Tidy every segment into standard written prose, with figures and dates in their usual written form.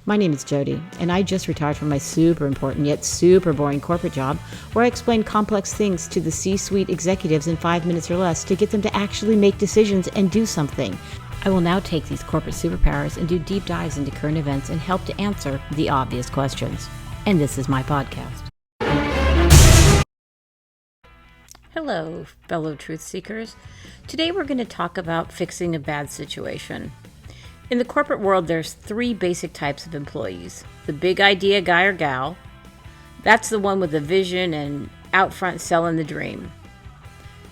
My name is Jody, and I just retired from my super important yet super boring corporate job where I explain complex things to the C-suite executives in 5 minutes or less to get them to actually make decisions and do something. I will now take these corporate superpowers and do deep dives into current events and help to answer the obvious questions. And this is my podcast. Hello, fellow truth seekers. Today we're going to talk about fixing a bad situation. In the corporate world, there's 3 basic types of employees. The big idea guy or gal. That's the one with the vision and out front selling the dream.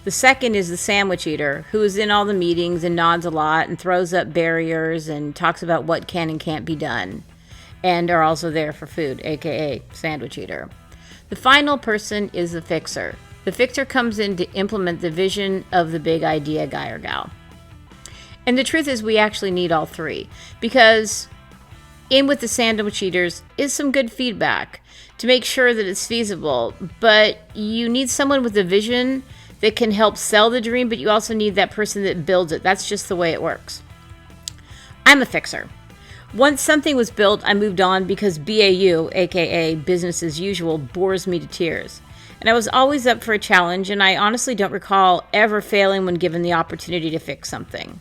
The second is the sandwich eater, who is in all the meetings and nods a lot and throws up barriers and talks about what can and can't be done, and are also there for food, aka sandwich eater. The final person is the fixer. The fixer comes in to implement the vision of the big idea guy or gal. And the truth is we actually need all 3, because in with the sandwich eaters is some good feedback to make sure that it's feasible, but you need someone with a vision that can help sell the dream, but you also need that person that builds it. That's just the way it works. I'm a fixer. Once something was built, I moved on because BAU, aka business as usual, bores me to tears. And I was always up for a challenge, and I honestly don't recall ever failing when given the opportunity to fix something.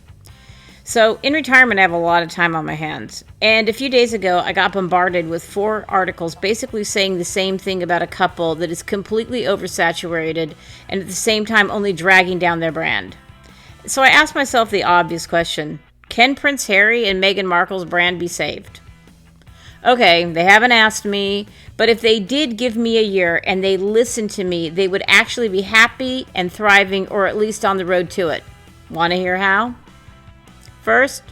So in retirement, I have a lot of time on my hands. And a few days ago, I got bombarded with 4 articles basically saying the same thing about a couple that is completely oversaturated and at the same time only dragging down their brand. So I asked myself the obvious question: can Prince Harry and Meghan Markle's brand be saved? Okay, they haven't asked me, but if they did give me a year and they listened to me, they would actually be happy and thriving, or at least on the road to it. Want to hear how? First,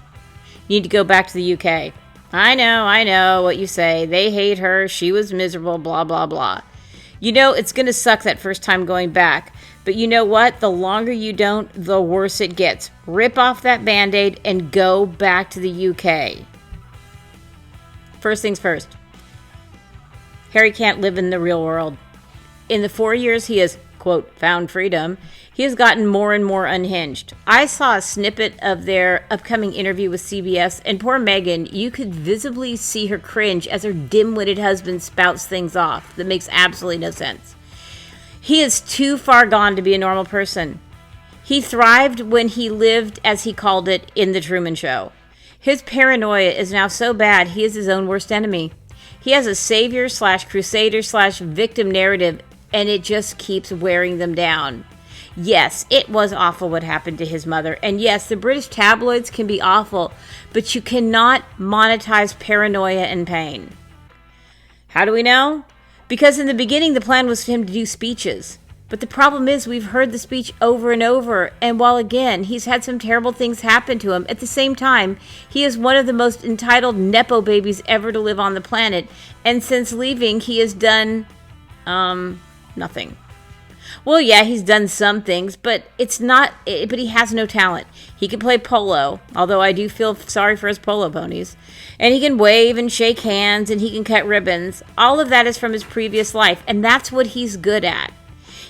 you need to go back to the UK. I know what you say. They hate her. She was miserable, blah, blah, blah. You know, it's going to suck that first time going back. But you know what? The longer you don't, the worse it gets. Rip off that Band-Aid and go back to the UK. First things first. Harry can't live in the real world. In the 4 years he has, quote, found freedom, he has gotten more and more unhinged. I saw a snippet of their upcoming interview with CBS, and poor Meghan, you could visibly see her cringe as her dim-witted husband spouts things off that makes absolutely no sense. He is too far gone to be a normal person. He thrived when he lived, as he called it, in the Truman Show. His paranoia is now so bad he is his own worst enemy. He has a savior/crusader/victim narrative, and it just keeps wearing them down. Yes, it was awful what happened to his mother. And yes, the British tabloids can be awful, but you cannot monetize paranoia and pain. How do we know? Because in the beginning, the plan was for him to do speeches. But the problem is we've heard the speech over and over. And while, again, he's had some terrible things happen to him, at the same time, he is one of the most entitled Nepo babies ever to live on the planet. And since leaving, he has done, nothing. Well, yeah, he's done some things, but he has no talent. He can play polo, although I do feel sorry for his polo ponies. And he can wave and shake hands, and he can cut ribbons. All of that is from his previous life, and that's what he's good at.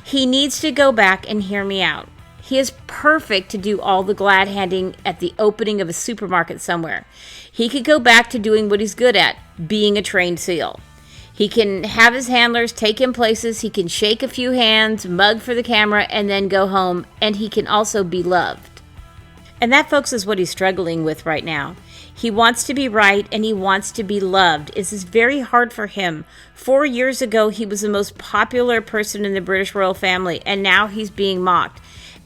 He needs to go back and hear me out. He is perfect to do all the glad handing at the opening of a supermarket somewhere. He could go back to doing what he's good at, being a trained SEAL. He can have his handlers take him places, he can shake a few hands, mug for the camera, and then go home, and he can also be loved. And that, folks, is what he's struggling with right now. He wants to be right, and he wants to be loved. This is very hard for him. 4 years ago, he was the most popular person in the British royal family, and now he's being mocked.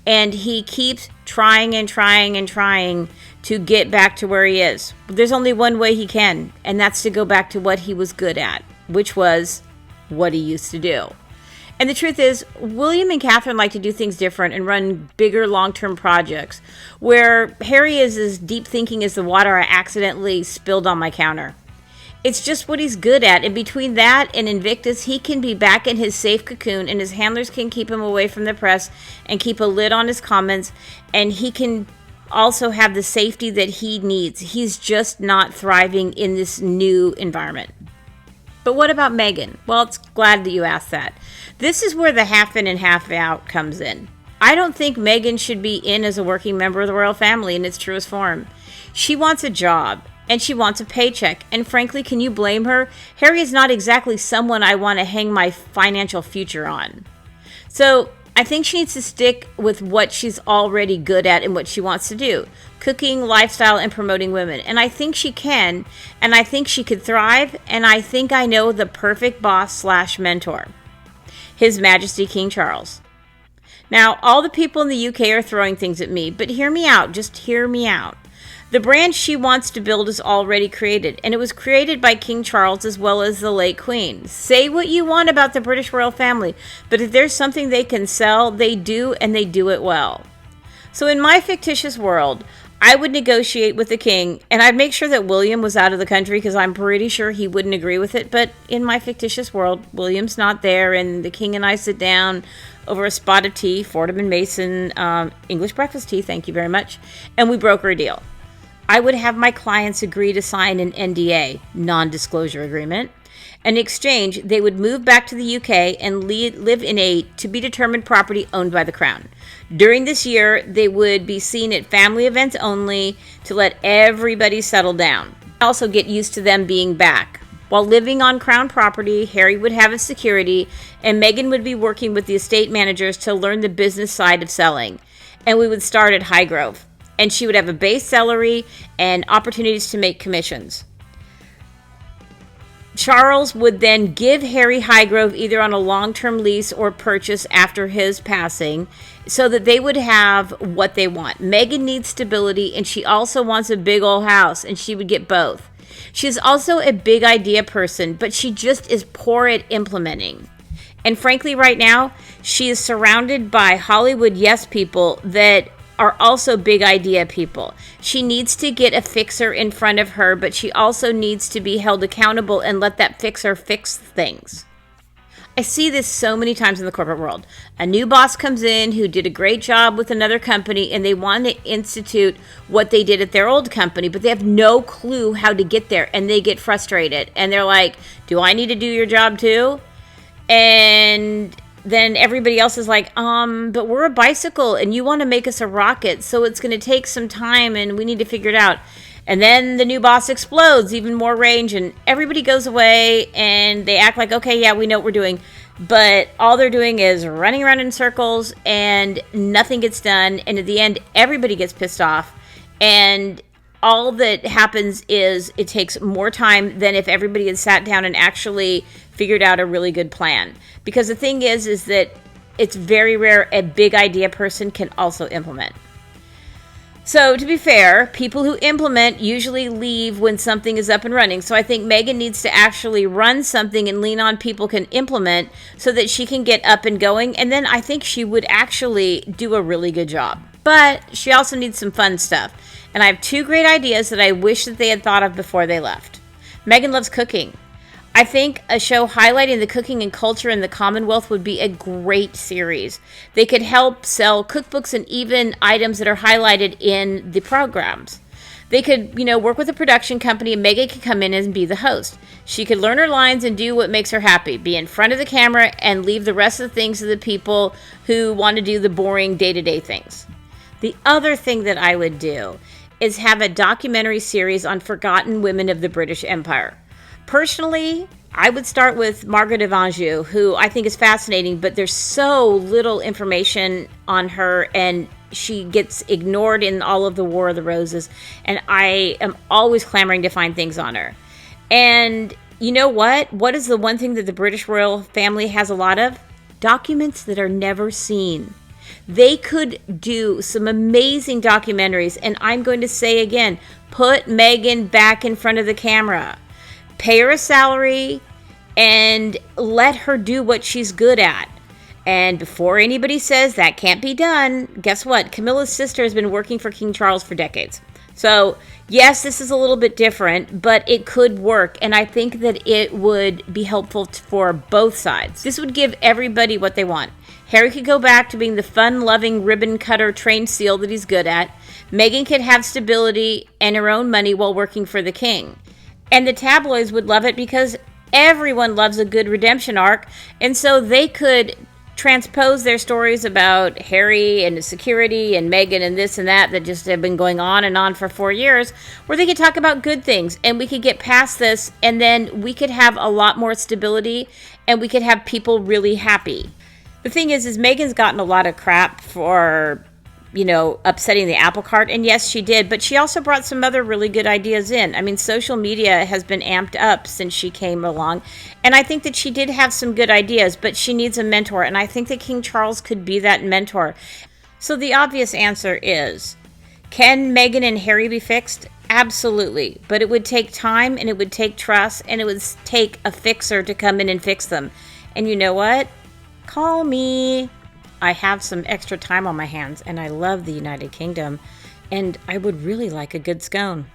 And he keeps trying and trying and trying to get back to where he is. There's only one way he can, and that's to go back to what he was good at, which was what he used to do. And the truth is, William and Catherine like to do things different and run bigger long-term projects, where Harry is as deep thinking as the water I accidentally spilled on my counter. It's just what he's good at, and between that and Invictus, he can be back in his safe cocoon, and his handlers can keep him away from the press and keep a lid on his comments, and he can also have the safety that he needs. He's just not thriving in this new environment. But what about Meghan? Well, it's glad that you asked that. This is where the half in and half out comes in. I don't think Meghan should be in as a working member of the royal family in its truest form. She wants a job, and she wants a paycheck. And frankly, can you blame her? Harry is not exactly someone I want to hang my financial future on. So I think she needs to stick with what she's already good at and what she wants to do. Cooking, lifestyle, and promoting women. And I think she can, and I think she could thrive, and I think I know the perfect boss/mentor. His Majesty King Charles. Now, all the people in the UK are throwing things at me, but hear me out. Just hear me out. The brand she wants to build is already created, and it was created by King Charles as well as the late Queen. Say what you want about the British royal family, but if there's something they can sell, they do, and they do it well. So in my fictitious world, I would negotiate with the king, and I'd make sure that William was out of the country because I'm pretty sure he wouldn't agree with it. But in my fictitious world, William's not there, and the king and I sit down over a spot of tea, Fordham and Mason English breakfast tea, thank you very much, and we broker a deal. I would have my clients agree to sign an NDA, non-disclosure agreement. In exchange, they would move back to the UK and live in a to-be-determined property owned by the Crown. During this year, they would be seen at family events only to let everybody settle down. Also get used to them being back. While living on Crown property, Harry would have his security, and Meghan would be working with the estate managers to learn the business side of selling. And we would start at Highgrove. And she would have a base salary and opportunities to make commissions. Charles would then give Harry Highgrove either on a long-term lease or purchase after his passing so that they would have what they want. Meghan needs stability, and she also wants a big old house, and she would get both. She's also a big idea person, but she just is poor at implementing. And frankly, right now, she is surrounded by Hollywood yes people that are also big idea people. She needs to get a fixer in front of her, but she also needs to be held accountable and let that fixer fix things. I see this so many times in the corporate world. A new boss comes in who did a great job with another company, and they want to institute what they did at their old company, but they have no clue how to get there, and they get frustrated. And they're like, do I need to do your job too? And then everybody else is like, but we're a bicycle and you want to make us a rocket, so it's going to take some time and we need to figure it out. And then the new boss explodes, even more range, and everybody goes away and they act like, okay, yeah, we know what we're doing. But all they're doing is running around in circles and nothing gets done. And at the end, everybody gets pissed off. And all that happens is it takes more time than if everybody had sat down and actually figured out a really good plan. Because the thing is that it's very rare a big idea person can also implement. So to be fair, people who implement usually leave when something is up and running. So I think Meghan needs to actually run something and lean on people can implement so that she can get up and going. And then I think she would actually do a really good job. But she also needs some fun stuff. And I have two great ideas that I wish that they had thought of before they left. Meghan loves cooking. I think a show highlighting the cooking and culture in the Commonwealth would be a great series. They could help sell cookbooks and even items that are highlighted in the programs. They could, work with a production company, and Meghan could come in and be the host. She could learn her lines and do what makes her happy, be in front of the camera, and leave the rest of the things to the people who want to do the boring day-to-day things. The other thing that I would do is have a documentary series on forgotten women of the British Empire. Personally, I would start with Margaret of Anjou, who I think is fascinating, but there's so little information on her, and she gets ignored in all of the War of the Roses, and I am always clamoring to find things on her. And you know what? What is the one thing that the British royal family has a lot of? Documents that are never seen. They could do some amazing documentaries, and I'm going to say again, put Meghan back in front of the camera. Pay her a salary and let her do what she's good at. And before anybody says that can't be done, guess what? Camilla's sister has been working for King Charles for decades. So, yes, this is a little bit different, but it could work. And I think that it would be helpful for both sides. This would give everybody what they want. Harry could go back to being the fun-loving ribbon cutter trained seal that he's good at. Meghan could have stability and her own money while working for the king. And the tabloids would love it because everyone loves a good redemption arc. And so they could transpose their stories about Harry and security and Meghan and this and that just have been going on and on for 4 years, where they could talk about good things and we could get past this, and then we could have a lot more stability and we could have people really happy. The thing is Meghan's gotten a lot of crap for, upsetting the apple cart. And yes, she did. But she also brought some other really good ideas in. I mean, social media has been amped up since she came along. And I think that she did have some good ideas, but she needs a mentor. And I think that King Charles could be that mentor. So the obvious answer is, can Meghan and Harry be fixed? Absolutely. But it would take time, and it would take trust, and it would take a fixer to come in and fix them. And you know what? Call me. I have some extra time on my hands, and I love the United Kingdom, and I would really like a good scone.